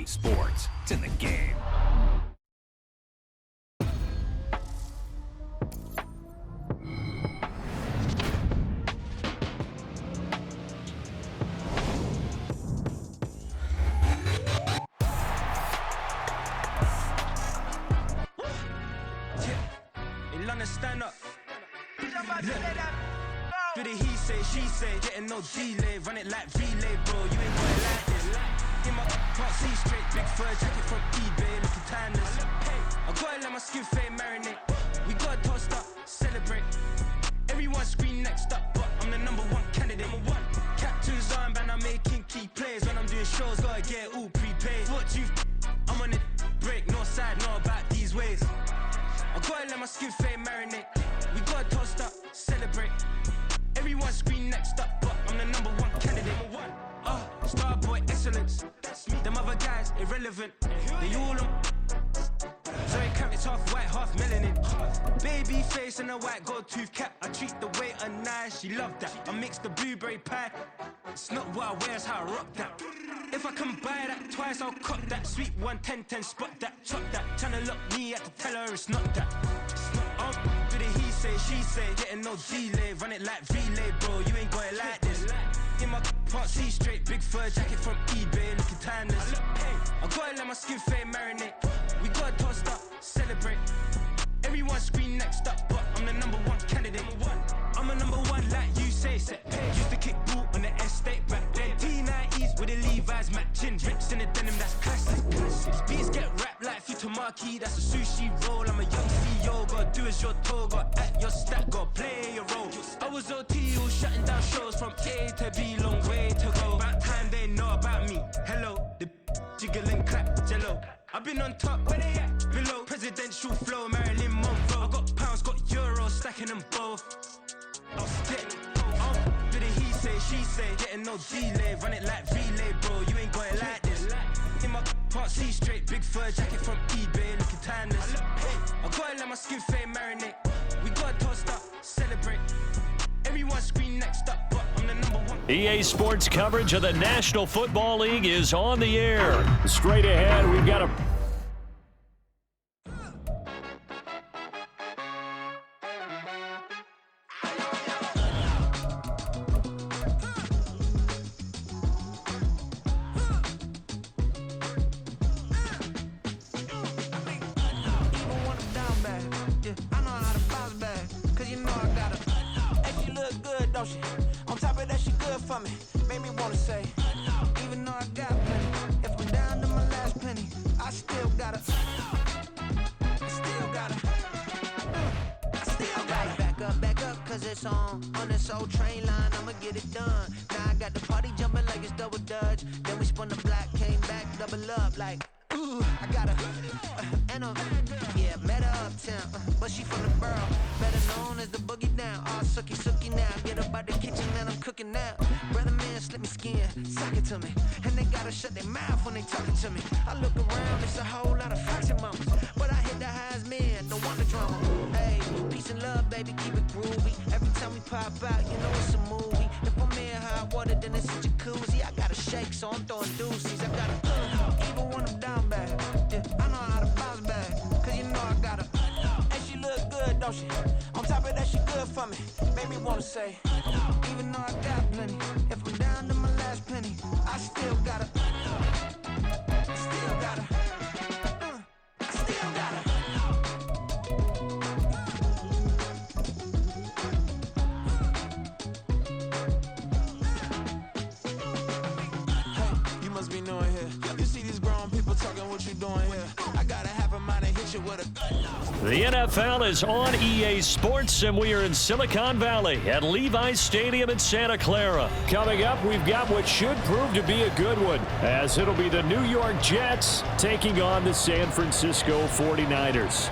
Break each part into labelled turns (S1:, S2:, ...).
S1: EA Sports. It's in the game.
S2: Stand up. Do the he say, she say, getting no delay, run it like relay, bro. You ain't got it like this. In my can't see straight, big fur jacket from eBay, looking timeless. I gotta let my skin fade marinate. We gotta toast up, celebrate. Everyone scream next up, but I'm the #1 candidate. Captain's armband, I'm making key plays. When I'm doing shows, gotta get it all prepaid. What you? I'm on it, break, no side, know about these ways. I gotta let my skin fade marinate. We gotta toast up, celebrate. Everyone scream next up, but I'm the #1 candidate. Starboy excellence. Them other guys irrelevant. They all on. Zoe Kravitz half white, half melanin. Baby face and a white gold tooth cap. I treat the waiter nice, she love that. I mix the blueberry pie. It's not what I wear, it's how I rock that. If I can buy that twice, I'll cop that. Sweet 110, spot that, chop that. Tryna lock me at the teller, it's not that. Do the he say, she say, getting no delay, run it like relay, bro. You ain't got it like this. In my can't see straight, big fur jacket from eBay, looking timeless. I gotta let my skin fade marinate. We gotta toast up, celebrate. Everyone scream next up, but I'm the #1 candidate. I'm a #1 like you say, set. Used to kick ball on the estate back then. T90s with the Levi's matching. Rips in the denim, that's classic. Beats get wrapped like Futamaki, that's a sushi roll. I'm a young CEO, gotta do as you're told. Gotta act your stat, gotta play your role. I was OT, all shutting down shows from A to B, long way to go. About time they know about me. Hello, the jiggle and clap, jello. I've been on top, where they at? Below. Presidential flow, Marilyn Monroe. I got pounds, got euros, stacking them both. Do the he say, she say, getting no delay, run it like relay, bro. You ain't got it like this. In my can't see straight, big fur jacket from eBay, looking timeless. I gotta let my skin fade marinate. We gotta toast up, celebrate. Everyone scream next up, but I'm the #1.
S3: EA Sports coverage of the National Football League is on the air. Straight ahead, we've got a...
S4: On top of that, she good for me. Made me wanna say, even though I got plenty, if I'm down to my last penny, I still gotta. Back up, cause it's on this old train line, I'ma get it done. Now I got the party jumping like it's double dutch. Then we spun the block, came back, double up like, ooh, I got a, yeah, met her uptown, but she from the borough, better known as the boogie down. All sucky now, get up out the kitchen and I'm cooking now. Brother man, slip me skin, suck it to me, and they gotta shut their mouth when they talking to me. I look around, it's a whole lot of foxy mamas, but I hit the highs, man, don't want the drama. Hey, peace and love, baby, keep it groovy. Every time we pop out, you know it's a movie. If I'm in hot water, then it's a jacuzzi. I gotta shake, so I'm throwing deuces. I gotta, even when I'm down bad, yeah, I know how to bounce back, cause you know I gotta. And she look good, don't she? On top of that, she good for me. Made me wanna say, even though I got plenty, if I'm down to my last penny, I still gotta. Still gotta. Still gotta. Hey, you must be new in here. You see these grown people talking, what you doing here? I gotta have a mind and hit you with a.
S3: The NFL is on EA Sports, and we are in Silicon Valley at Levi's Stadium in Santa Clara. Coming up, we've got what should prove to be a good one, as it'll be the New York Jets taking on the San Francisco 49ers.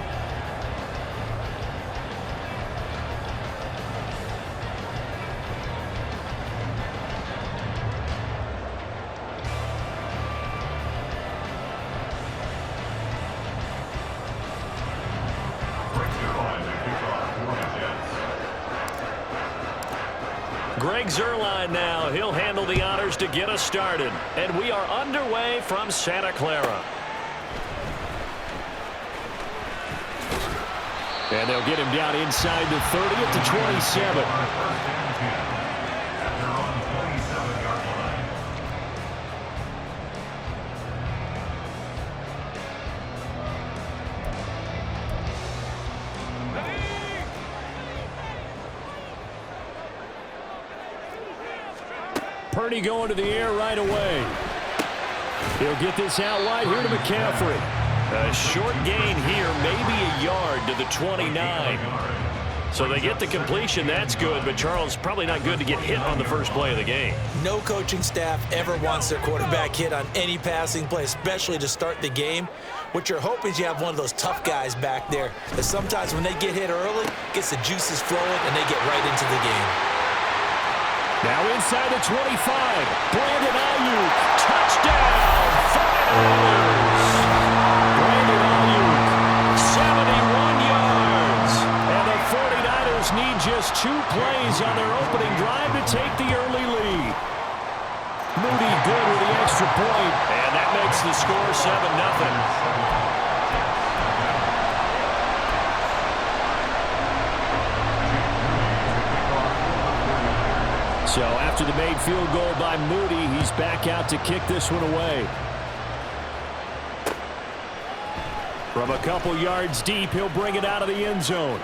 S3: Greg Zuerlein now. He'll handle the honors to get us started. And we are underway from Santa Clara. And they'll get him down inside the 30 at the 27. Purdy going to the air right away. He'll get this out wide here to McCaffrey. A short gain here, maybe a yard to the 29. So they get the completion. That's good, but Charles, probably not good to get hit on the first play of the game.
S5: No coaching staff ever wants their quarterback hit on any passing play, especially to start the game. What you're hoping is you have one of those tough guys back there that sometimes when they get hit early, gets the juices flowing, and they get right into the game.
S3: Now inside the 25, Brandon Ayuk, touchdown, 49ers. Brandon Ayuk, 71 yards. And the 49ers need just 2 plays on their opening drive to take the early lead. Moody good with the extra point, and that makes the score 7-0. So after the made field goal by Moody, he's back out to kick this one away. From a couple yards deep, he'll bring it out of the end zone.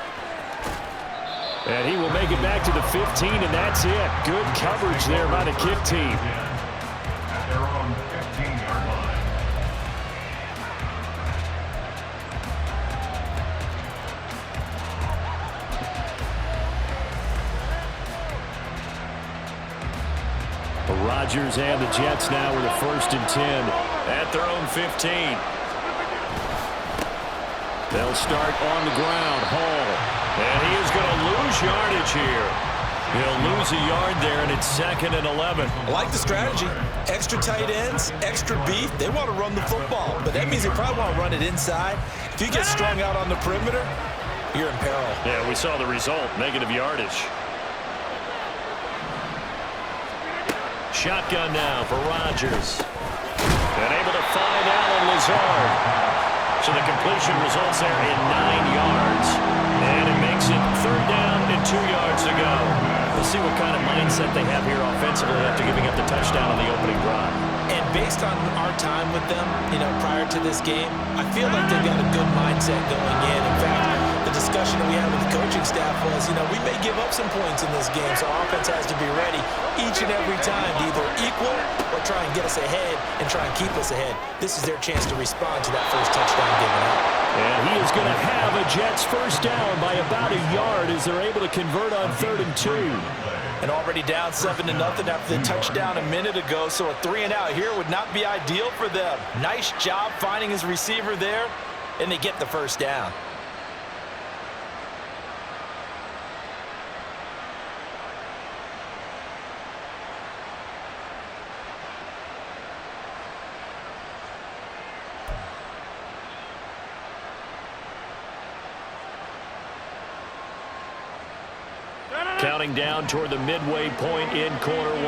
S3: And he will make it back to the 15, and that's it. Good coverage there by the kick team.
S1: At their own 15-yard line.
S3: Rodgers and the Jets now with a 1st and 10 at their own 15. They'll start on the ground. Hall. And he is going to lose yardage here. He'll lose a yard there, and it's 2nd and 11.
S5: I like the strategy. Extra tight ends, extra beef. They want to run the football, but that means they probably want to run it inside. If you get strung out on the perimeter, you're in peril.
S3: Yeah, we saw the result, negative yardage. Shotgun now for Rodgers. And able to find Allen Lazard. So the completion results there in 9 yards. And it makes it 3rd down and 2 yards to go. We'll see what kind of mindset they have here offensively after giving up the touchdown on the opening drive.
S5: And based on our time with them, prior to this game, I feel like they've got a good mindset going in. In fact, the discussion that we had with the coaching staff was, we may give up some points in this game, so our offense has to be ready each and every time to either equal or try and get us ahead and try and keep us ahead. This is their chance to respond to that first touchdown given up.
S3: And he is going to have a Jets 1st down by about a yard as they're able to convert on 3rd and 2.
S5: And already down 7-0 after the touchdown a minute ago, so a 3-and-out here would not be ideal for them. Nice job finding his receiver there, and they get the 1st down.
S3: Counting down toward the midway point in quarter 1.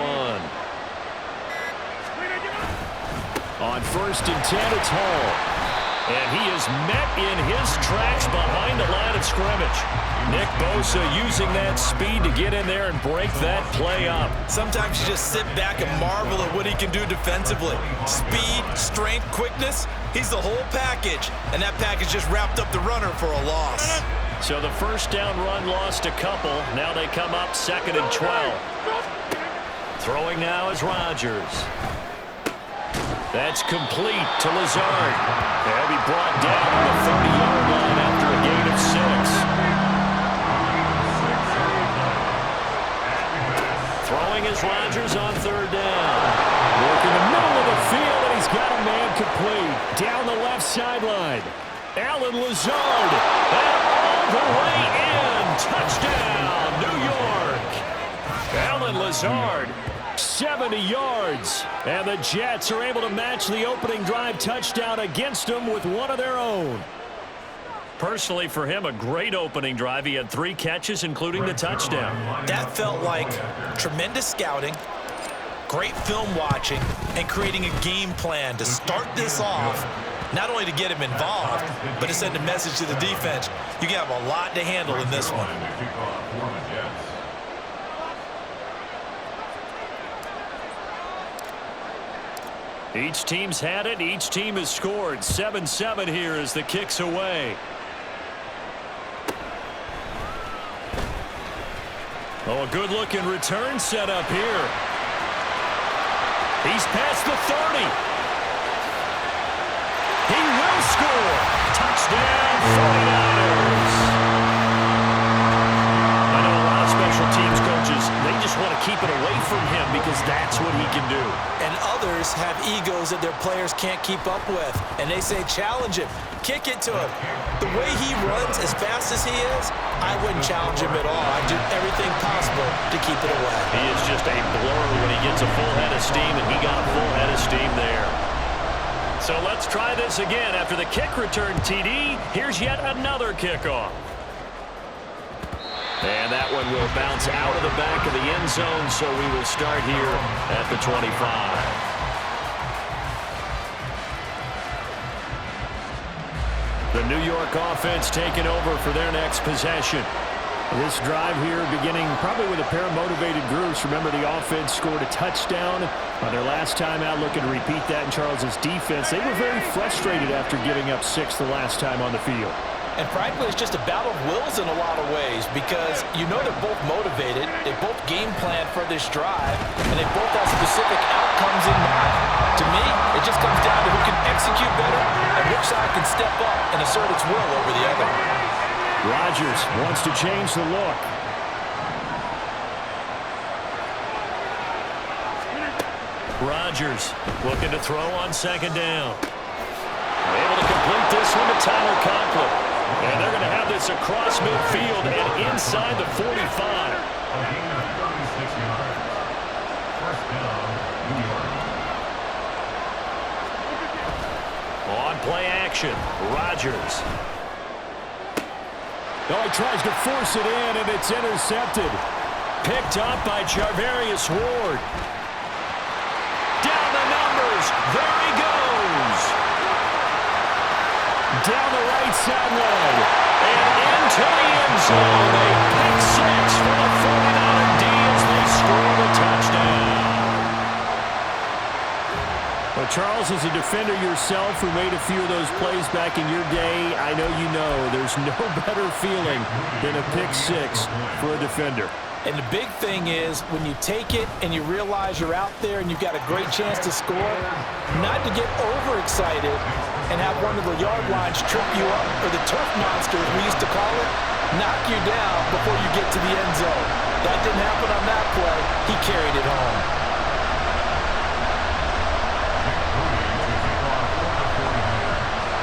S3: On 1st and 10, it's Hall. And he is met in his tracks behind the line of scrimmage. Nick Bosa using that speed to get in there and break that play up.
S5: Sometimes you just sit back and marvel at what he can do defensively. Speed, strength, quickness, he's the whole package. And that package just wrapped up the runner for a loss.
S3: So the 1st down run lost a couple. Now they come up 2nd and 12. Throwing now is Rodgers. That's complete to Lazard. They'll be brought down on the 30-yard line after a gain of 6. Throwing is Rodgers on 3rd down. Work in the middle of the field, and he's got a man complete. Down the left sideline. Allen Lazard. And all the way in. Touchdown, New York. Allen Lazard. 70 yards. And the Jets are able to match the opening drive touchdown against them with one of their own. Personally, for him, a great opening drive. He had 3 catches, including the touchdown.
S5: That felt like tremendous scouting, great film watching, and creating a game plan to start this off, not only to get him involved, but to send a message to the defense. You have a lot to handle in this one.
S3: Each team's had it. Each team has scored. 7-7 here as the kick's away. Oh, a good-looking return set up here. He's past the 30. He will score. Touchdown, 49ers. I know a lot of special teams coaches, they just want to keep it away from him because that's what he can do.
S5: And others have egos that their players can't keep up with. And they say, challenge him. Kick it to him. The way he runs as fast as he is, I wouldn't challenge him at all. I'd do everything possible to keep it away.
S3: He is just a blur when he gets a full head of steam, and he got a full head of steam there. So let's try this again. After the kick return TD, here's yet another kickoff. And that one will bounce out of the back of the end zone, so we will start here at the 25. The New York offense taking over for their next possession. This drive here beginning probably with a pair of motivated groups. Remember, the offense scored a touchdown on their last time out, looking to repeat that in Charles's defense. They were very frustrated after giving up 6 the last time on the field.
S5: And frankly, it's just a battle of wills in a lot of ways because you know they're both motivated, they both game plan for this drive, and they both have specific outcomes in mind. To me, it just comes down to who can execute better and which side can step up and assert its will over the other.
S3: Rodgers wants to change the look. Rodgers looking to throw on second down. Able to complete this one to Tyler Conklin. And they're going to have this across midfield and inside the 45. On play action, Rodgers. Oh, he tries to force it in, and it's intercepted. Picked up by Charvarius Ward. Down the numbers. There he goes. Down the right sideline. And into the end zone. A pick 6 for the 49er D as they score the touchdown. Well, Charles, as a defender yourself who made a few of those plays back in your day, I know you know there's no better feeling than a pick 6 for a defender.
S5: And the big thing is when you take it and you realize you're out there and you've got a great chance to score, not to get overexcited and have one of the yard lines trip you up, or the turf monster, as we used to call it, knock you down before you get to the end zone. That didn't happen on that play. He carried it home.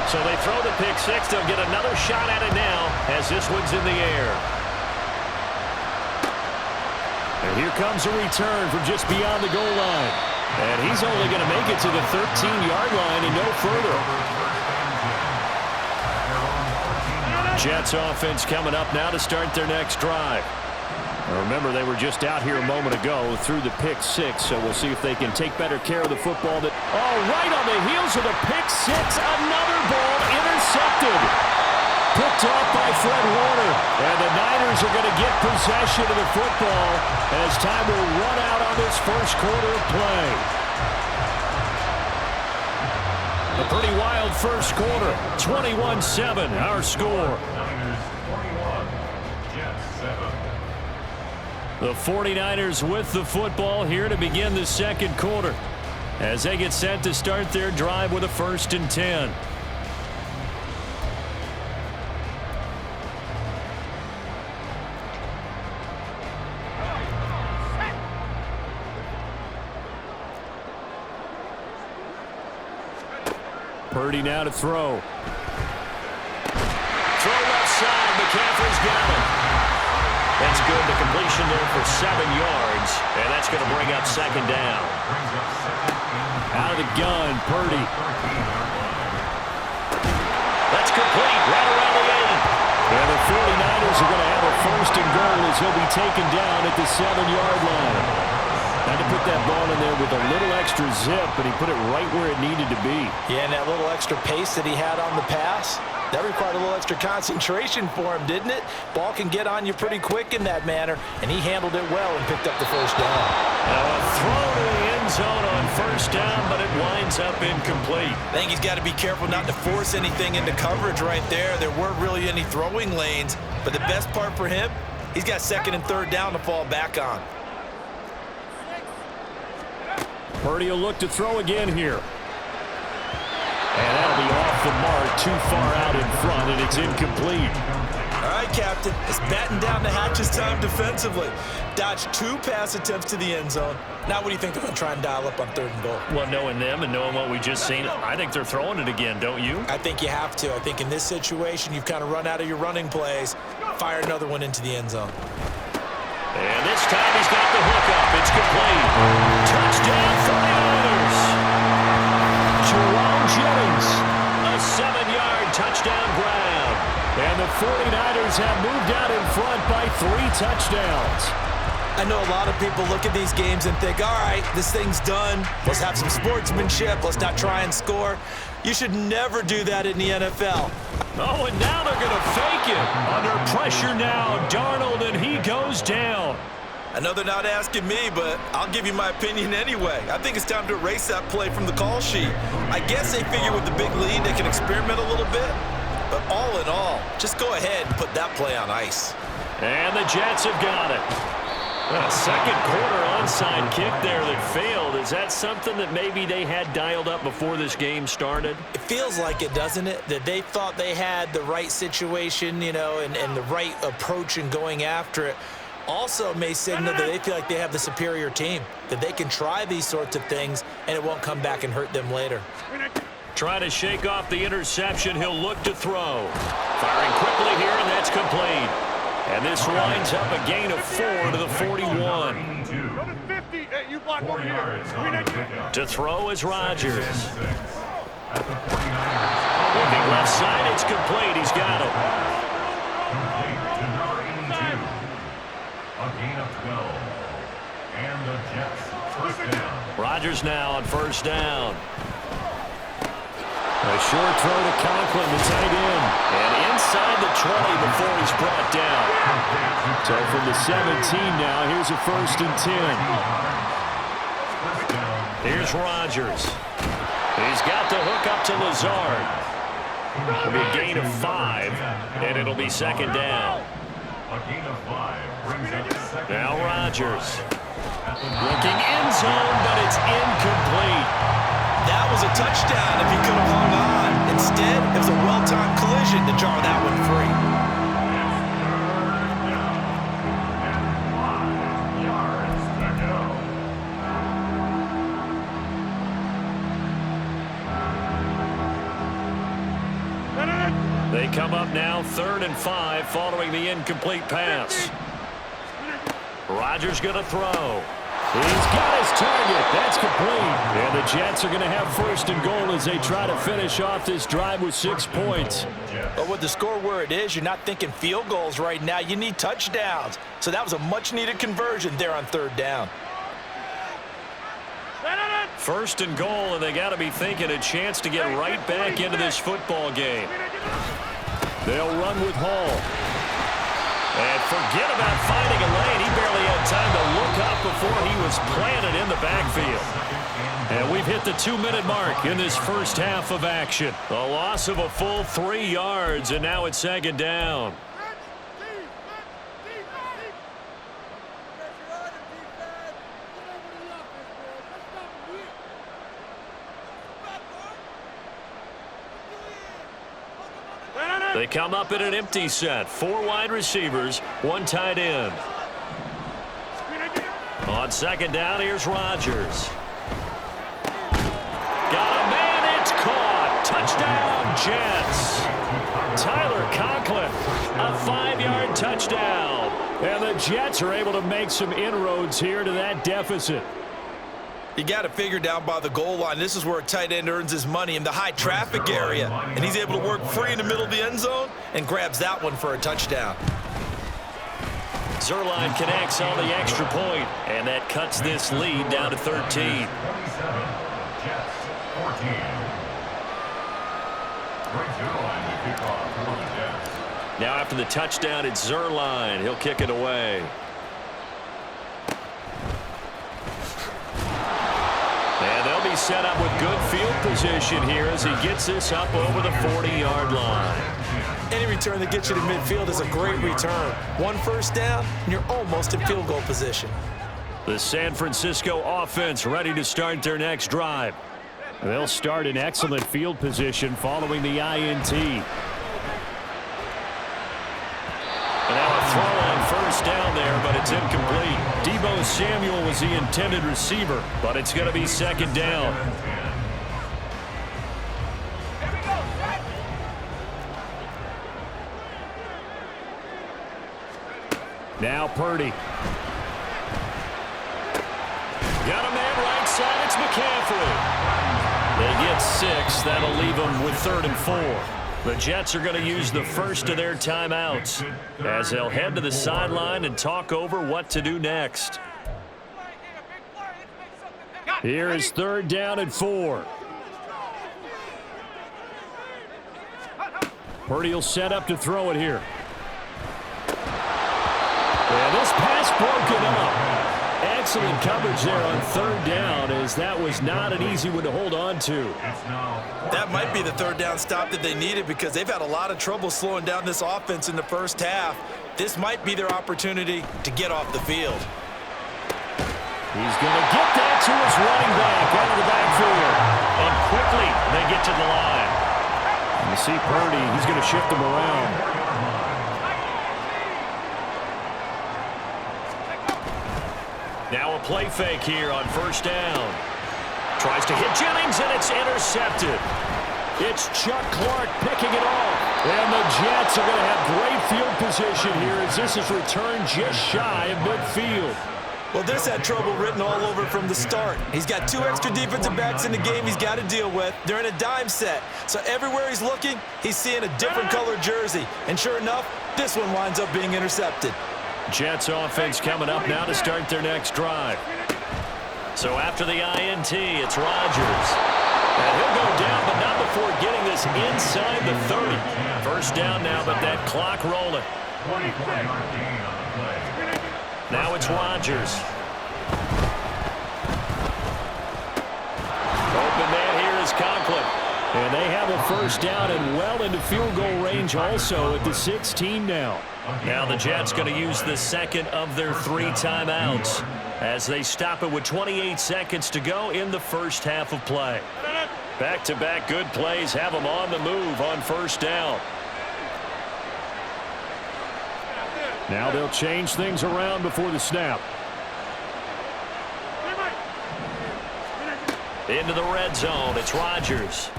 S3: So they throw the pick 6. They'll get another shot at it now as this one's in the air. And here comes a return from just beyond the goal line. And he's only going to make it to the 13-yard line and no further. Jets offense coming up now to start their next drive. Now remember, they were just out here a moment ago through the pick 6, so we'll see if they can take better care of the football. Right on the heels of the pick 6, another ball intercepted. Picked off by Fred Warner. And the Niners are going to get possession of the football as time will run out on this first quarter of play. A pretty wild first quarter. 21-7, our score. The 49ers with the football here to begin the second quarter as they get set to start their drive with a 1st and 10. Purdy now to throw. Throw left side. McCaffrey's got it. That's good. The completion there for 7 yards. And that's going to bring up second down. Out of the gun, Purdy. That's complete right around the 8. And the 49ers are going to have a first and goal as he'll be taken down at the 7-yard line. Had to put that ball in there with a little extra zip, and he put it right where it needed to be.
S5: Yeah, and that little extra pace that he had on the pass, that required a little extra concentration for him, didn't it? Ball can get on you pretty quick in that manner, and he handled it well and picked up the first down.
S3: Now a throw to the end zone on first down, but it winds up incomplete.
S5: I think he's got to be careful not to force anything into coverage right there. There weren't really any throwing lanes, but the best part for him, he's got second and third down to fall back on.
S3: Purdy will look to throw again here. And that'll be off the mark, too far out in front, and it's incomplete.
S5: All right, Captain, it's batten down the hatches time defensively. Dodged 2 pass attempts to the end zone. Now what do you think they're going to try and dial up on third and goal?
S3: Well, knowing them and knowing what we just seen, I think they're throwing it again, don't you?
S5: I think you have to. I think in this situation, you've kind of run out of your running plays. Fire another one into the end zone.
S3: And this time he's got the hook up. It's complete. Touchdown for the Oilers. Jerome Jennings, a 7-yard touchdown grab. And the 49ers have moved out in front by 3 touchdowns.
S5: I know a lot of people look at these games and think, all right, this thing's done. Let's have some sportsmanship. Let's not try and score. You should never do that in the NFL.
S3: Oh, and now they're going to fake it. Under pressure now, Darnold, and he goes down.
S5: I know they're not asking me, but I'll give you my opinion anyway. I think it's time to erase that play from the call sheet. I guess they figure with the big lead they can experiment a little bit. But all in all, just go ahead and put that play on ice.
S3: And the Jets have got it. A second quarter onside kick there that failed. Is that something that maybe they had dialed up before this game started?
S5: It feels like it, doesn't it? That they thought they had the right situation, you know, and the right approach in going after it. Also may signal that they feel like they have the superior team, that they can try these sorts of things and it won't come back and hurt them later.
S3: Trying to shake off the interception. He'll look to throw. Firing quickly here, and that's complete. And this winds up a gain of 4 to the 41. To throw is Rodgers. Looking left side, it's complete. He's got him.
S1: A gain of 12. And the Jets first down.
S3: Rodgers now on first down. A short throw to Conklin, the tight end. And inside the 20 before he's brought down. So from the 17 now, here's a first and 10. Here's Rodgers. He's got the hook up to Lazard. It'll be a gain of 5, and it'll be second down.
S1: A gain of 5 brings up second.
S3: Now Rodgers. Looking end zone, but it's incomplete.
S5: That was a touchdown if he could have hung on. Instead, it was a well-timed collision to jar that one free.
S3: They come up now 3rd and 5 following the incomplete pass. Rodgers going to throw. He's got his target. That's complete. And the Jets are going to have first and goal as they try to finish off this drive with 6 points.
S5: But with the score where it is, you're not thinking field goals right now. You need touchdowns. So that was a much-needed conversion there on 3rd down.
S3: First and goal, and they got to be thinking a chance to get right back into this football game. They'll run with Hall. And forget about finding a lane. He barely had time to look up before he was planted in the backfield. And we've hit the 2-minute mark in this first half of action. A loss of a full 3 yards, and now it's second down. They come up in an empty set. 4 wide receivers, 1 tight end. On second down, here's Rodgers. Got a man, it's caught. Touchdown, Jets. Tyler Conklin, a 5-yard touchdown. And the Jets are able to make some inroads here to that deficit.
S5: You got to figure down by the goal line. This is where a tight end earns his money in the high traffic area. And he's able to work free in the middle of the end zone and grabs that one for a touchdown.
S3: Zuerlein connects on the extra point, and that cuts this lead down to 13.
S1: 27, Jets 14. Great Zuerlein to kick off for the Jets.
S3: Now after the touchdown, it's Zuerlein. He'll kick it away. And they'll be set up with good field position here as he gets this up over the 40-yard line.
S5: Any return that gets you to midfield is a great return. One first down, and you're almost in field goal position.
S3: The San Francisco offense ready to start their next drive. They'll start in excellent field position following the INT. And now a throw on first down there, but it's incomplete. Deebo Samuel was the intended receiver, but it's going to be second down. Now Purdy. Got a man right side. It's McCaffrey. They get 6. That'll leave them with 3rd and 4. The Jets are going to use the first of their timeouts as they'll head to the sideline and talk over what to do next. Here is 3rd down and 4. Purdy will set up to throw it here. And this pass broken up. Excellent coverage there on 3rd down, as that was not an easy one to hold on to.
S5: That might be the 3rd down stop that they needed because they've had a lot of trouble slowing down this offense in the first half. This might be their opportunity to get off the field.
S3: He's going to get that to his running back out of the backfield. And quickly they get to the line. And you see Purdy, he's going to shift them around. Now a play fake here on 1st down. Tries to hit Jennings, and it's intercepted. It's Chuck Clark picking it off. And the Jets are going to have great field position here as this is returned just shy of midfield.
S5: Well, this had trouble written all over from the start. He's got 2 extra defensive backs in the game he's got to deal with. They're in a dime set. So everywhere he's looking, he's seeing a different colored jersey. And sure enough, this one winds up being intercepted.
S3: Jets offense coming up now to start their next drive. So after the INT, it's Rodgers. And he'll go down, but not before getting this inside the 30. 1st down now, but that clock rolling. Now it's Rodgers. Open man here is Conklin. And they have a 1st down and well into field goal range also at the 16 now. Now the Jets going to use the 2nd of their 3 timeouts as they stop it with 28 seconds to go in the first half of play. Back-to-back good plays have them on the move on 1st down. Now they'll change things around before the snap. Into the red zone, it's Rodgers.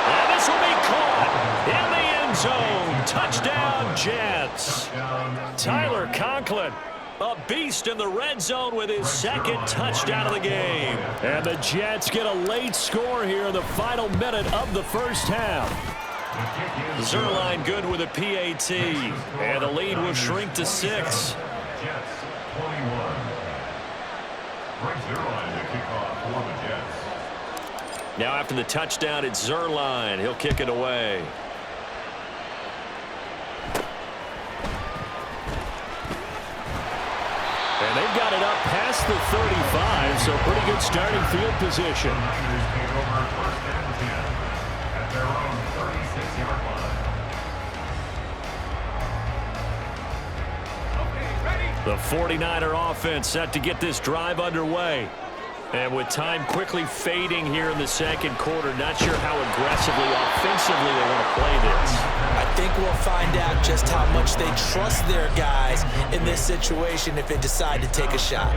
S3: And this will be caught in the end zone. Touchdown, Jets. Tyler Conklin, a beast in the red zone with his 2nd touchdown of the game. And the Jets get a late score here in the final minute of the first half. Zuerlein good with a PAT. And the lead will shrink to 6.
S1: Jets 21. Great Zuerlein to kick off for the Jets.
S3: Now after the touchdown, it's Zuerlein. He'll kick it away. And they've got it up past the 35, so pretty good starting field position.
S1: At their own 36-yard line.
S3: The 49er offense set to get this drive underway. And with time quickly fading here in the 2nd quarter, not sure how aggressively, offensively they want to play this.
S5: I think we'll find out just how much they trust their guys in this situation if they decide to take a shot.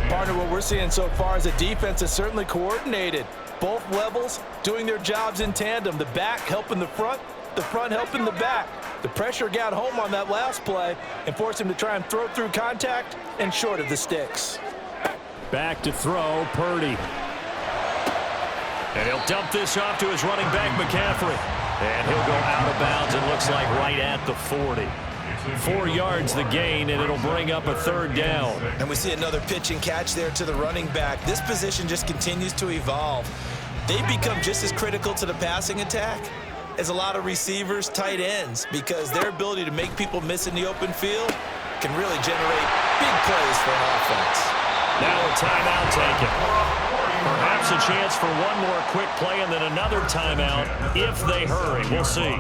S5: Partner, what we're seeing so far is a defense that's certainly coordinated. Both levels doing their jobs in tandem. The back helping the front helping the back. The pressure got home on that last play and forced him to try and throw through contact and short of the sticks.
S3: Back to throw, Purdy. And he'll dump this off to his running back, McCaffrey. And he'll go out of bounds, it looks like right at the 40. 4 yards the gain, and it'll bring up a 3rd down.
S5: And we see another pitch and catch there to the running back. This position just continues to evolve. They become just as critical to the passing attack as a lot of receivers, tight ends, because their ability to make people miss in the open field can really generate big plays for an offense.
S3: Now a timeout taken. Perhaps a chance for one more quick play and then another timeout if they hurry. We'll see.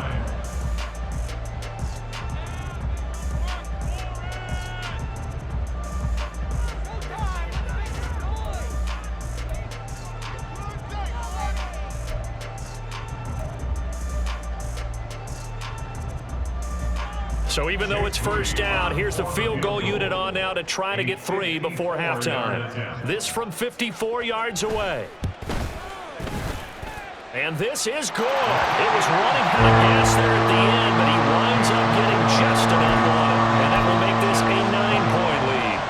S3: So even though it's 1st down, here's the field goal unit on now to try to get 3 before halftime. This from 54 yards away. And this is good. It was running out of gas there at the end, but he winds up getting just enough on it. And that will make this a 9-point lead.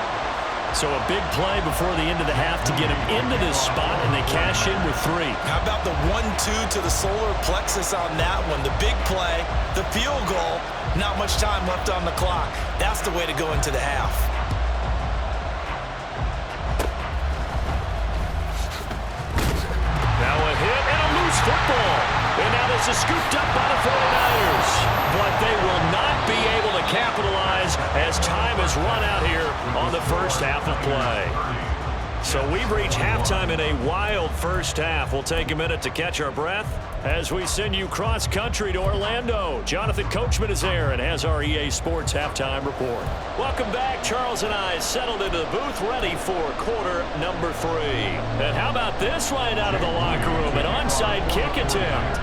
S3: So a big play before the end of the half to get him into this spot, and they cash in with 3.
S5: How about the 1-2 to the solar plexus on that one? The big play, the field goal. Not much time left on the clock. That's the way to go into the half.
S3: Now a hit and a loose football. And now this is scooped up by the 49ers. But they will not be able to capitalize as time has run out here on the first half of play. So we've reached halftime in a wild first half. We'll take a minute to catch our breath as we send you cross-country to Orlando. Jonathan Coachman is there and has our EA Sports halftime report. Welcome back. Charles and I settled into the booth ready for quarter number 3. And how about this right out of the locker room? An onside kick attempt.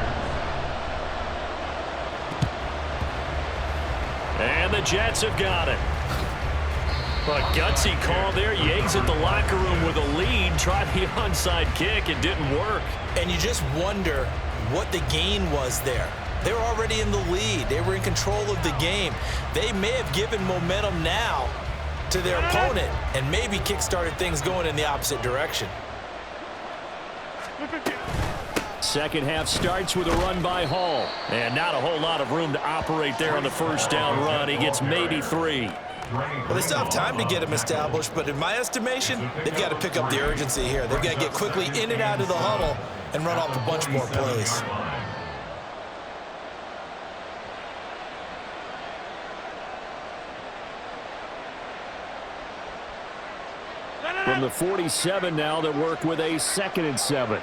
S3: And the Jets have got it. A gutsy call there. Yates at the locker room with a lead. Tried the onside kick. It didn't work.
S5: And you just wonder what the gain was there. They were already in the lead. They were in control of the game. They may have given momentum now to their opponent and maybe kick-started things going in the opposite direction.
S3: Second half starts with a run by Hall. And not a whole lot of room to operate there on the first down run. He gets maybe 3.
S5: Well, they still have time to get him established, but in my estimation, they've got to pick up the urgency here. They've got to get quickly in and out of the huddle and run off a bunch more plays.
S3: From the 47 now, they work with a 2nd and 7.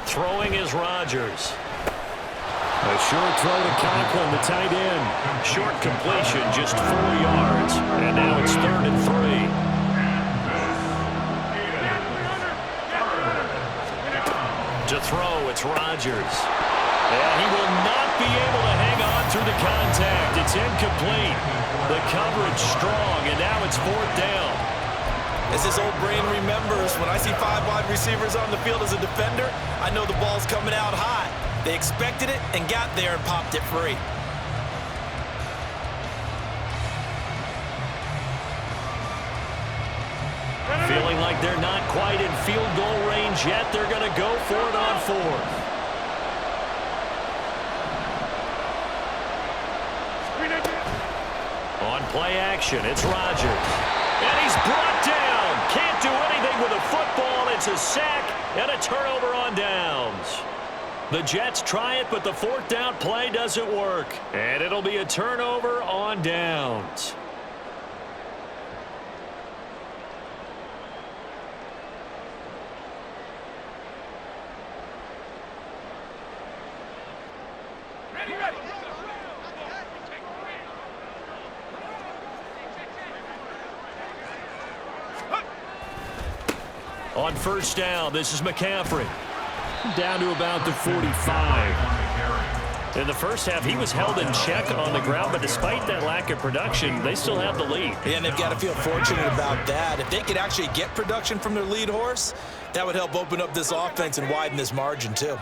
S3: Throwing is Rodgers. A short throw to Conklin, the tight end. Short completion, just 4 yards. And now it's 3rd and 3. To throw, it's Rodgers. And he will not be able to hang on through the contact. It's incomplete. The coverage strong, and now it's 4th down.
S5: As his old brain remembers, when I see 5 wide receivers on the field as a defender, I know the ball's coming out hot. They expected it and got there and popped it free.
S3: Feeling like they're not quite in field goal range yet. They're going to go for it on 4th. On play action, it's Rodgers. And he's brought down. Can't do anything with a football. It's a sack and a turnover on downs. The Jets try it, but the 4th down play doesn't work. And it'll be a turnover on downs. On first down, this is McCaffrey. Down to about the 45. In the first half, he was held in check on the ground, but despite that lack of production, they still have the lead.
S5: Yeah, and they've got to feel fortunate about that. If they could actually get production from their lead horse, that would help open up this offense and widen this margin too.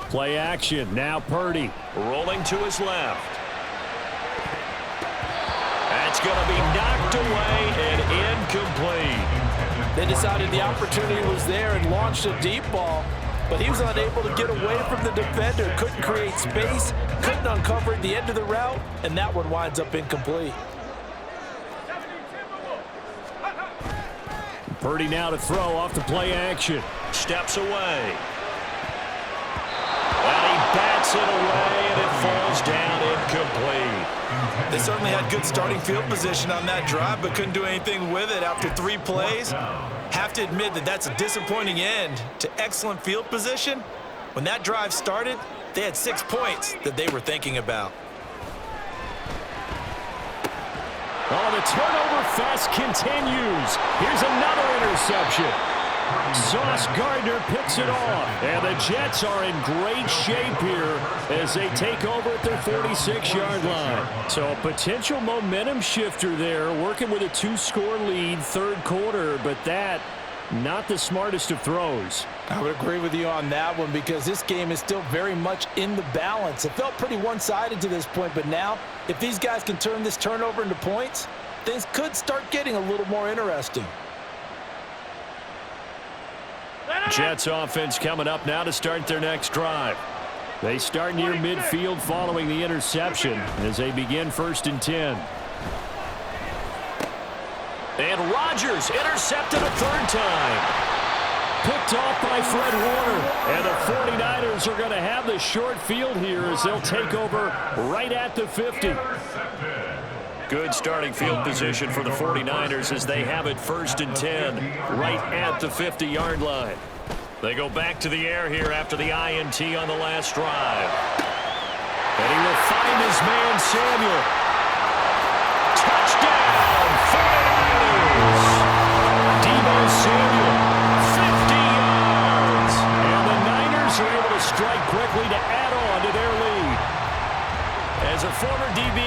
S3: Play action, now Purdy. Rolling to his left. That's It's going to be knocked away and incomplete.
S5: They decided the opportunity was there and launched a deep ball, but he was unable to get away from the defender, couldn't create space, couldn't uncover at the end of the route, and that one winds up incomplete.
S3: Purdy now to throw off the play action. Steps away. And he bats it away, and it falls down incomplete.
S5: They certainly had good starting field position on that drive, but couldn't do anything with it after 3 plays. Have to admit that that's a disappointing end to excellent field position. When that drive started, they had 6 points that they were thinking about.
S3: Oh, the turnover fest continues. Here's another interception. Sauce Gardner picks it off. And the Jets are in great shape here as they take over at their 46-yard line. So a potential momentum shifter there, working with a 2-score lead, third quarter, but that not the smartest of throws.
S5: I would agree with you on that one because this game is still very much in the balance. It felt pretty one-sided to this point, but now if these guys can turn this turnover into points, things could start getting a little more interesting.
S3: Jets offense coming up now to start their next drive. They start near midfield following the interception as they begin 1st and 10. And Rodgers intercepted a 3rd time. Picked off by Fred Warner. And the 49ers are going to have the short field here as they'll take over right at the 50. Good starting field position for the 49ers as they have it 1st and 10 right at the 50-yard line. They go back to the air here after the INT on the last drive. And he will find his man Samuel. Touchdown, 49ers! Deebo Samuel, 50 yards. And the Niners are able to strike quickly to add on to their lead. As a former DB,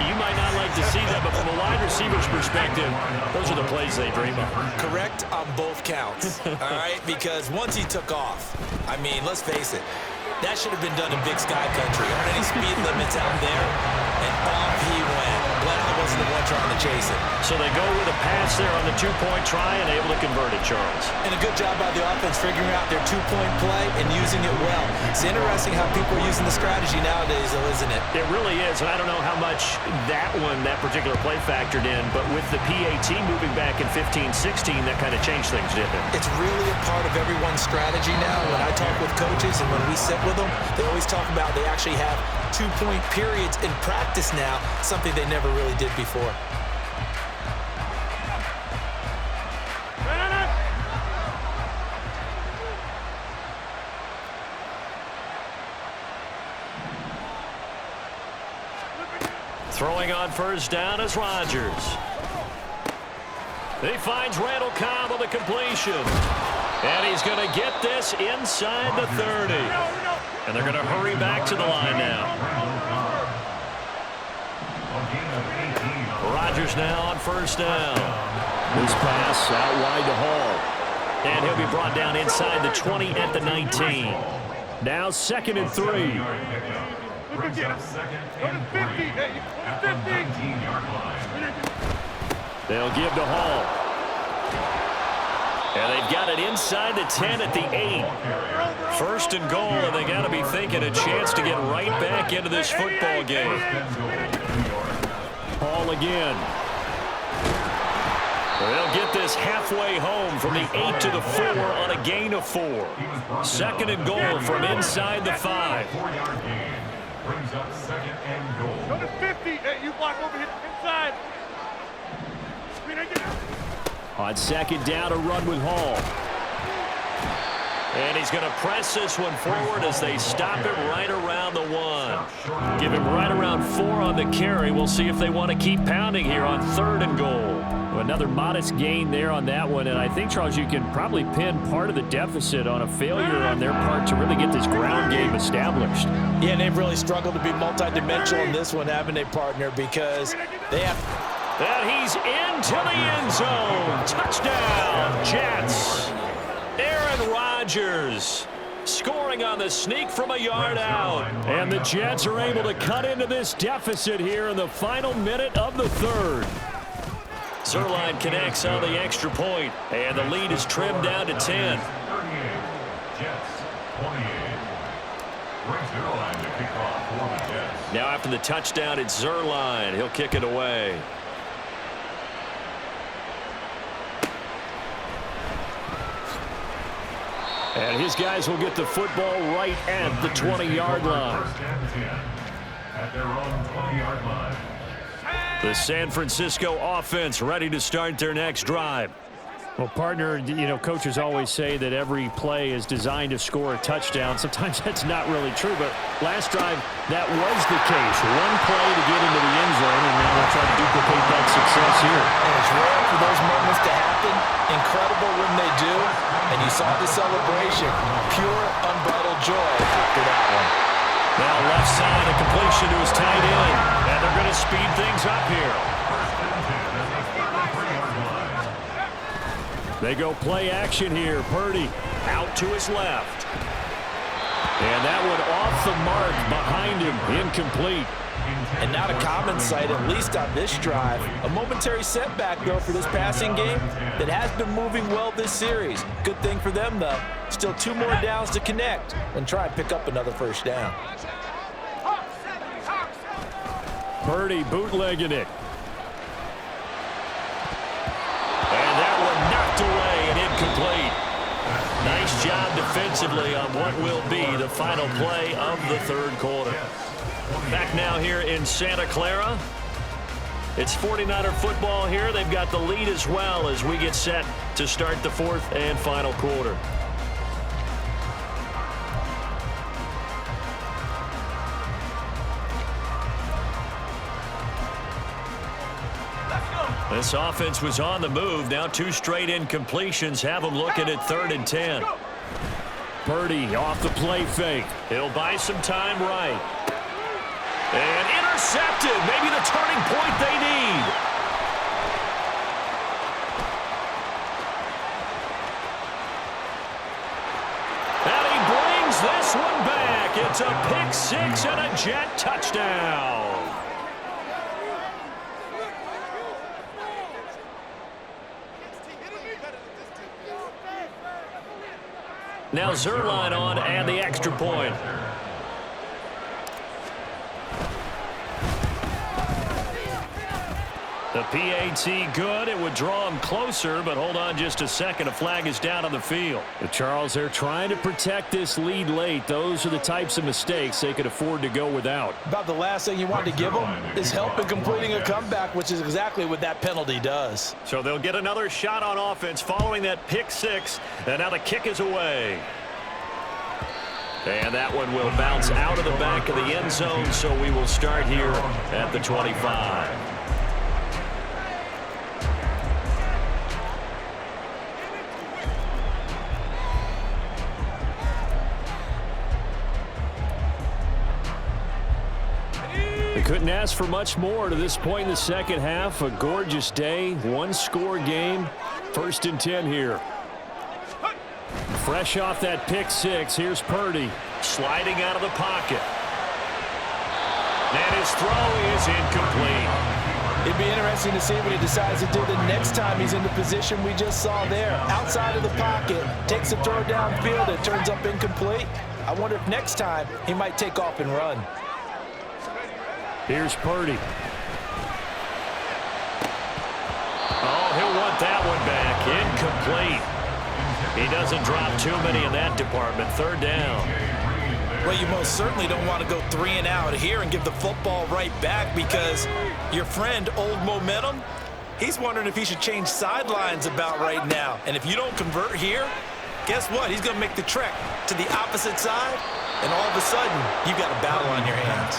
S3: you might not like to see that, but from a wide receiver's perspective, those are the plays they dream of.
S5: Correct on both counts, all right? Because once he took off, I mean, let's face it, that should have been done in Big Sky Country. Aren't any speed limits out there? And off he went. Glad I wasn't the one trying to chase it.
S3: So they go with a pass there on the 2-point try and able to convert it, Charles.
S5: And a good job by the offense figuring out their 2-point play and using it well. It's interesting how people are using the strategy nowadays, though, isn't it?
S3: It really is, and I don't know how much that particular play factored in, but with the PAT moving back in 15-16, that kind of changed things, didn't it?
S5: It's really a part of everyone's strategy now. When I talk with coaches and when we sit with them, they always talk about they actually have 2-point periods in practice now, something they never really did before.
S3: Throwing on 1st down is Rodgers. He finds Randall Cobb on the completion. And he's going to get this inside the 30. And they're going to hurry back to the line now. Rodgers now on 1st down. This pass out wide to Hall. And he'll be brought down inside the 20 at the 19. Now 2nd and 3. They'll give to Hall. And they've got it inside the 10 at the 8. 1st and goal, and they got to be thinking a chance to get right back into this football game. Hall again. They'll get this halfway home from the 8 to the 4 on a gain of 4. 2nd and goal from inside the 5.
S1: Brings up 2nd and goal.
S6: Go to 50. Hey, you block over here inside.
S3: On 2nd down, a run with Hall. And he's going to press this one forward as they stop him right around the 1. Give him right around 4 on the carry. We'll see if they want to keep pounding here on 3rd and goal. Another modest gain there on that one, and I think, Charles, you can probably pin part of the deficit on a failure on their part to really get this ground game established.
S5: Yeah, they've really struggled to be multidimensional in this one, haven't they, partner? Because they have...
S3: And he's into the end zone. Touchdown, Jets. Aaron Rodgers scoring on the sneak from a yard out. And the Jets are able to cut into this deficit here in the final minute of the third. Zerline connects on the extra point, and the lead is trimmed down to 10.
S1: 38, Jets 28. Brings Zerline to kick off for the Jets.
S3: Now after the touchdown, it's Zerline. He'll kick it away. And his guys will get the football right at the 20-yard line.
S1: First and 10 at their own 20-yard line.
S3: The San Francisco offense ready to start their next drive.
S7: Well, partner, you know, coaches always say that every play is designed to score a touchdown. Sometimes that's not really true, but last drive, that was the case. One play to get into the end zone, and now they'll try to duplicate that success here.
S5: And it's rare for those moments to happen. Incredible when they do. And you saw the celebration. Pure, unbridled joy after that one.
S3: Now left side, a completion to his tight end. And they're going to speed things up here.
S7: They go play action here. Purdy
S3: Out to his left.
S7: and that one off the mark behind him, incomplete.
S5: And not a common sight, at least on this drive. A momentary setback, though, for this passing game that has been moving well this series. Good thing for them, though. Still 2 more downs to connect and try and pick up another first down.
S7: Purdy bootlegging it.
S3: And that one knocked away and incomplete. Nice job defensively on what will be the final play of the third quarter. Back now here in Santa Clara. It's 49er football here. They've got the lead as well as we get set to start the fourth and final quarter. This offense was on the move. Now 2 straight incompletions have them looking at 3rd and 10.
S7: Purdy off the play fake.
S3: He'll buy some time right. And intercepted. Maybe the turning point they need. And he brings this one back. It's a pick-6 and a Jet touchdown. Now Zerline on and the extra point. The PAT good. It would draw him closer, but hold on just a second. A flag is down on the field.
S7: The Charles, they're trying to protect this lead late. Those are the types of mistakes they could afford to go without.
S5: About the last thing you want to give them is help in completing a comeback, which is exactly what that penalty does.
S3: So they'll get another shot on offense following that pick-6, and now the kick is away. And that one will bounce out of the back of the end zone, so we will start here at the 25.
S7: Couldn't ask for much more to this point in the second half. A gorgeous day, 1-score game. 1st and 10 here. Fresh off that pick-6, here's Purdy.
S3: Sliding out of the pocket. And his throw is incomplete.
S5: It'd be interesting to see what he decides to do the next time he's in the position we just saw there. Outside of the pocket, takes a throw downfield, it turns up incomplete. I wonder if next time he might take off and run.
S7: Here's Purdy.
S3: Oh, he'll want that one back. Incomplete. He doesn't drop too many in that department. 3rd down.
S5: Well, you most certainly don't want to go 3 and out here and give the football right back, because your friend, Old Momentum, he's wondering if he should change sidelines about right now. And if you don't convert here, guess what? He's going to make the trek to the opposite side, and all of a sudden, you've got a battle on your hands.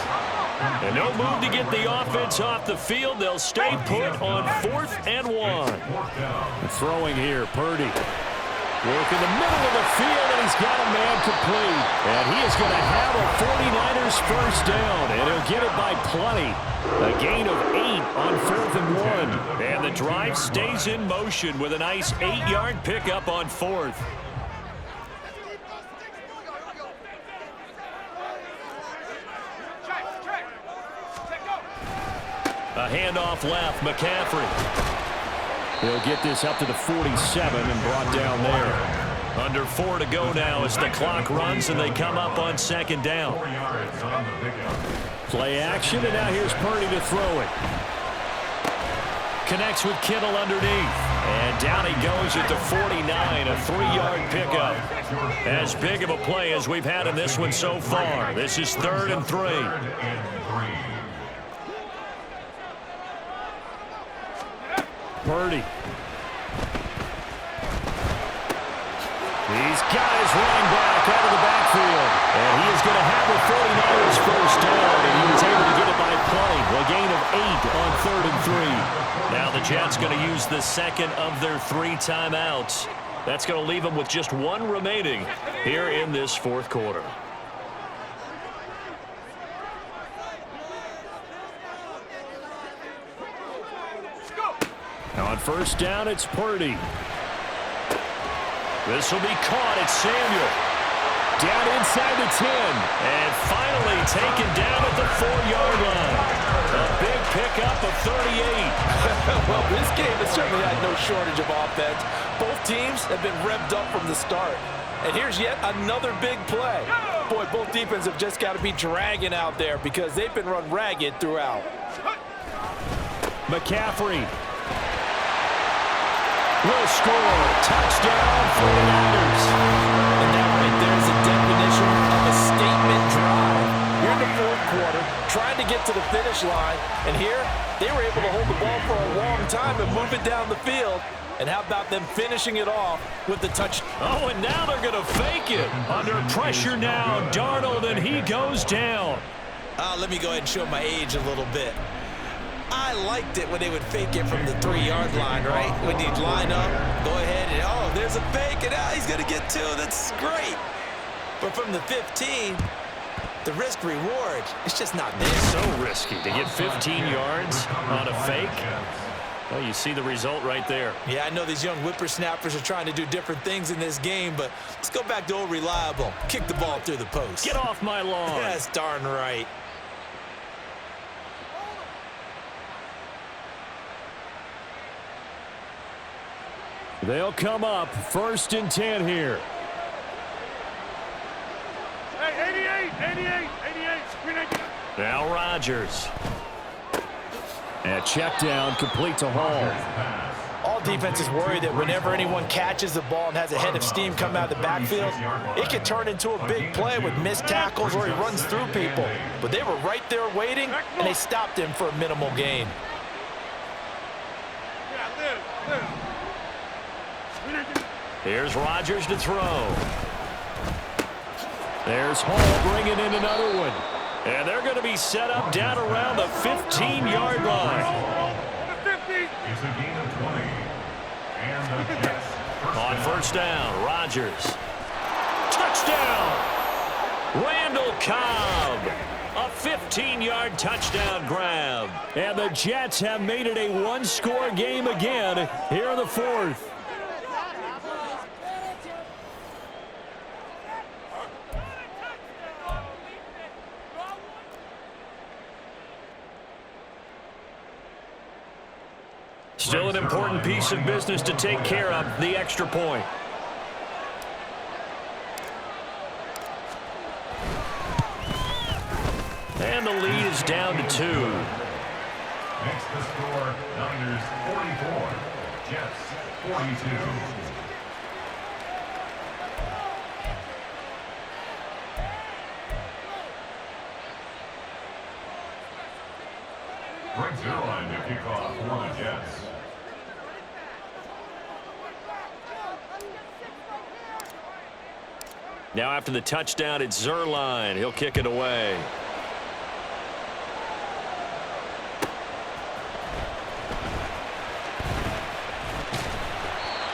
S3: And no move to get the offense off the field. They'll stay put on 4th and 1.
S7: Throwing here, Purdy. Work in the middle of the field, and he's got a man complete. And he is going to have a 49ers first down, and he'll get it by plenty. A gain of 8 on 4th and 1.
S3: And the drive stays in motion with a nice 8-yard pickup on 4th. A handoff left, McCaffrey.
S7: He'll get this up to the 47 and brought down there.
S3: Under 4 to go now as the clock runs and they come up on second down.
S1: 4 yards on the pickup.
S7: Play action, and now here's Purdy to throw it.
S3: Connects with Kittle underneath. And down he goes at the 49, a 3-yard pickup. As big of a play as we've had in this one so far. This is 3rd and 3.
S1: 3rd and 3.
S7: Purdy. He's got his running back out of the backfield.
S3: And he is going to have the 49ers first down, and he was able to get it by play. A gain of 8 on 3rd and 3. Now the Jets going to use the second of their 3 timeouts. That's going to leave them with just 1 remaining here in this 4th quarter.
S7: Now on first down, it's Purdy.
S3: This will be caught at Samuel.
S7: Down inside the 10.
S3: And finally taken down at the 4-yard line. A big pickup of 38.
S5: Well, this game has certainly had no shortage of offense. Both teams have been revved up from the start. And here's yet another big play. Boy, both defenses have just got to be dragging out there because they've been run ragged throughout.
S7: McCaffrey will score. Touchdown, 49ers.
S5: And that right there is a definition of a statement drive. You're in the 4th quarter, trying to get to the finish line, and here they were able to hold the ball for a long time and move it down the field. And how about them finishing it off with the touch?
S3: Oh, and now they're going to fake it. Under pressure now, Darnold, and he goes down.
S5: Let me go ahead and show my age a little bit. I liked it when they would fake it from the 3-yard line, right? When you'd line up, go ahead and, oh, there's a fake, and now he's going to get 2. That's great. But from the 15, the risk-reward, it's just not there.
S3: So risky to get 15 yards on a fake. Well, you see the result right there.
S5: Yeah, I know these young whippersnappers are trying to do different things in this game, but let's go back to old reliable. Kick the ball through the post.
S3: Get off my lawn.
S5: That's darn right.
S7: They'll come up 1st and 10 here.
S6: Hey, 88. Screen 88.
S3: Now Rodgers.
S7: And check down, complete to Hall.
S5: All defenses worry that whenever anyone catches the ball and has a head of steam come out of the backfield, it can turn into a big play with missed tackles or he runs through people. But they were right there waiting, and they stopped him for a minimal gain.
S3: Here's Rodgers to throw. There's Hall bringing in another one. And they're going to be set up down around the 15-yard line.
S1: It's a gain of 20. And the Jets
S3: On first down, Rodgers. Touchdown! Randall Cobb. A 15-yard touchdown grab.
S7: And the Jets have made it a 1-score game again here in the 4th.
S3: Still an important piece of business to take care of, the extra point. And the lead is down to 2.
S1: Next the score, Niners 44, Jets 42. Brings their line to kick off for the Jets.
S3: Now after the touchdown, it's Zerline. He'll kick it away.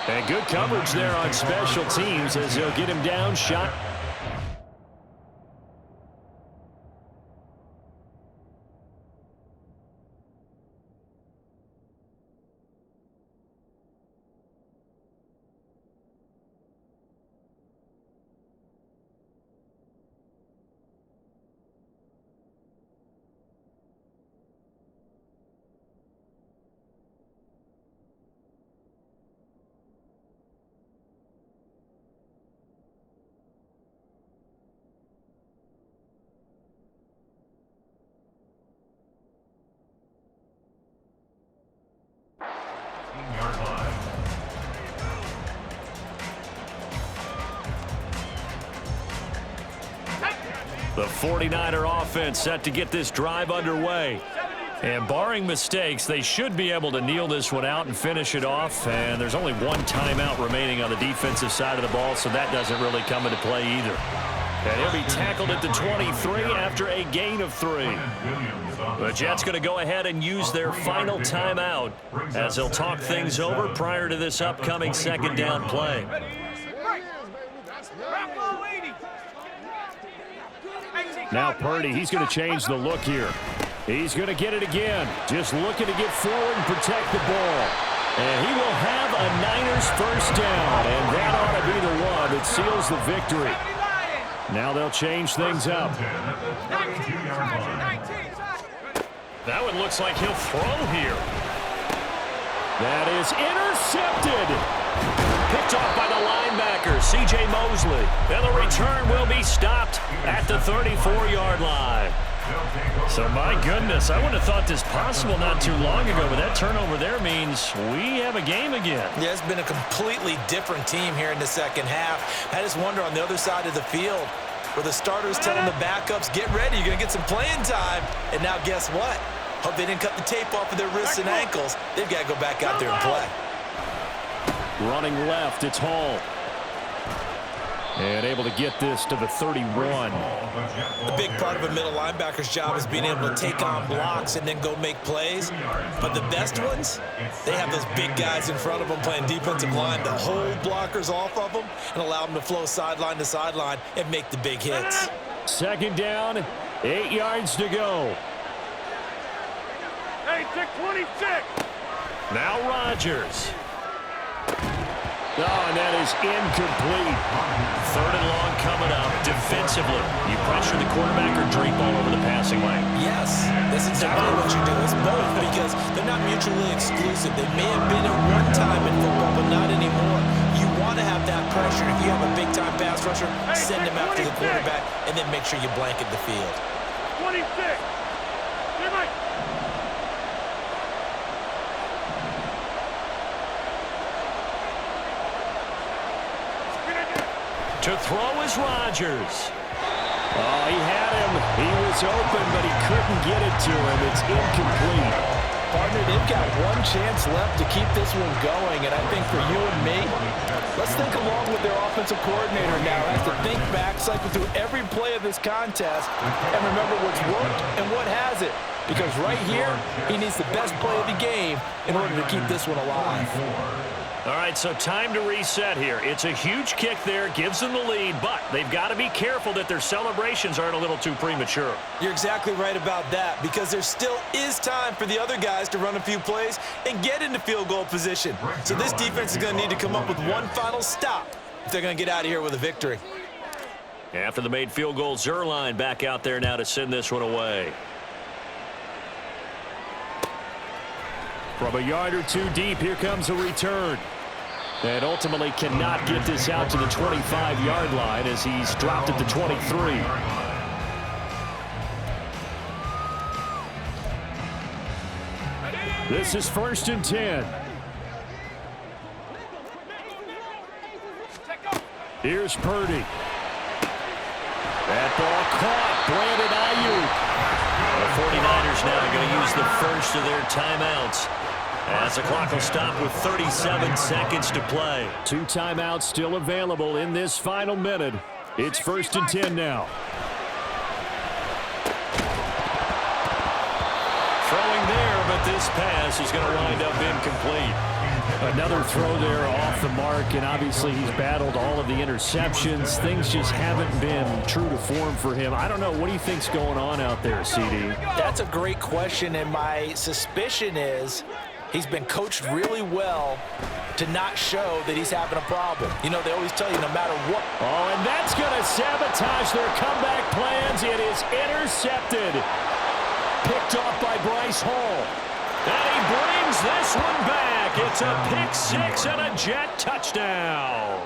S7: And good coverage there on special teams as they'll get him down shot.
S3: The 49er offense set to get this drive underway. And barring mistakes, they should be able to kneel this one out and finish it off. And there's only one timeout remaining on the defensive side of the ball, so that doesn't really come into play either. And he'll be tackled at the 23 after a gain of 3. The Jets going to go ahead and use their final timeout as they'll talk things over prior to this upcoming second down play.
S7: Now Purdy, he's going to change the look here. He's going to get it again. Just looking to get forward and protect the ball. And he will have a Niners first down. And that ought to be the one that seals the victory. Now they'll change things up.
S3: That one looks like he'll throw here.
S7: That is intercepted.
S3: Picked off by the linebacker, C.J. Mosley. And the return will be stopped at the 34-yard line. So, my goodness, I wouldn't have thought this possible not too long ago, but that turnover there means we have a game again.
S5: Yeah, it's been a completely different team here in the second half. I just wonder on the other side of the field where the starters telling the backups, get ready, you're going to get some playing time. And now guess what? Hope they didn't cut the tape off of their wrists and ankles. They've got to go back out there and play.
S7: Running left, it's Hall. And able to get this to the 31.
S5: A big part of a middle linebacker's job is being able to take on blocks and then go make plays. But the best ones, they have those big guys in front of them playing defensive line to hold blockers off of them and allow them to flow sideline to sideline and make the big hits.
S7: Second down, 8 yards to go.
S6: Hey, take 26.
S3: Now Rodgers.
S7: Oh, and that is incomplete.
S3: Third and long coming up. Defensively, you pressure the quarterback or drape all over the passing lane.
S5: Yes, that's exactly what you do. It's both because they're not mutually exclusive. They may have been at one time in football, but not anymore. You want to have that pressure. If you have a big-time pass rusher, send him after the quarterback, and then make sure you blanket the field.
S6: 26. Hey, Mike.
S3: To throw is Rodgers.
S7: Oh, he had him. He was open, but he couldn't get it to him. It's incomplete.
S8: Partner, they've got one chance left to keep this one going, and I think for you and me, let's think along with their offensive coordinator now. Has to think back, cycle through every play of this contest, and remember what's worked and what hasn't. Because right here, he needs the best play of the game in order to keep this one alive.
S3: All right, so time to reset here. It's a huge kick there, gives them the lead, but they've got to be careful that their celebrations aren't a little too premature.
S5: You're exactly right about that because there still is time for the other guys to run a few plays and get into field goal position. So this defense is going to need to come up with one final stop if they're going to get out of here with a victory.
S3: After the made field goal, Zuerlein back out there now to send this one away.
S7: From a yard or two deep, here comes a return. And ultimately cannot get this out to the 25-yard line as he's dropped at the 23. This is 1st and 10. Here's Purdy. That ball caught. Brandon Ayuk.
S3: The 49ers now going to use the first of their timeouts as the clock will stop with 37 seconds to play.
S7: 2 timeouts still available in this final minute. It's 1st and 10 now.
S3: Throwing there, but this pass is going to wind up incomplete.
S7: Another throw there off the mark, and obviously he's battled all of the interceptions. Things just haven't been true to form for him. I don't know. What do you think's going on out there, CD?
S8: That's a great question, and my suspicion is he's been coached really well to not show that he's having a problem. You know, they always tell you no matter what.
S7: Oh, and that's going to sabotage their comeback plans. It is intercepted. Picked off by Bryce Hall.
S3: And he brings this one back. It's a pick six and a Jet touchdown.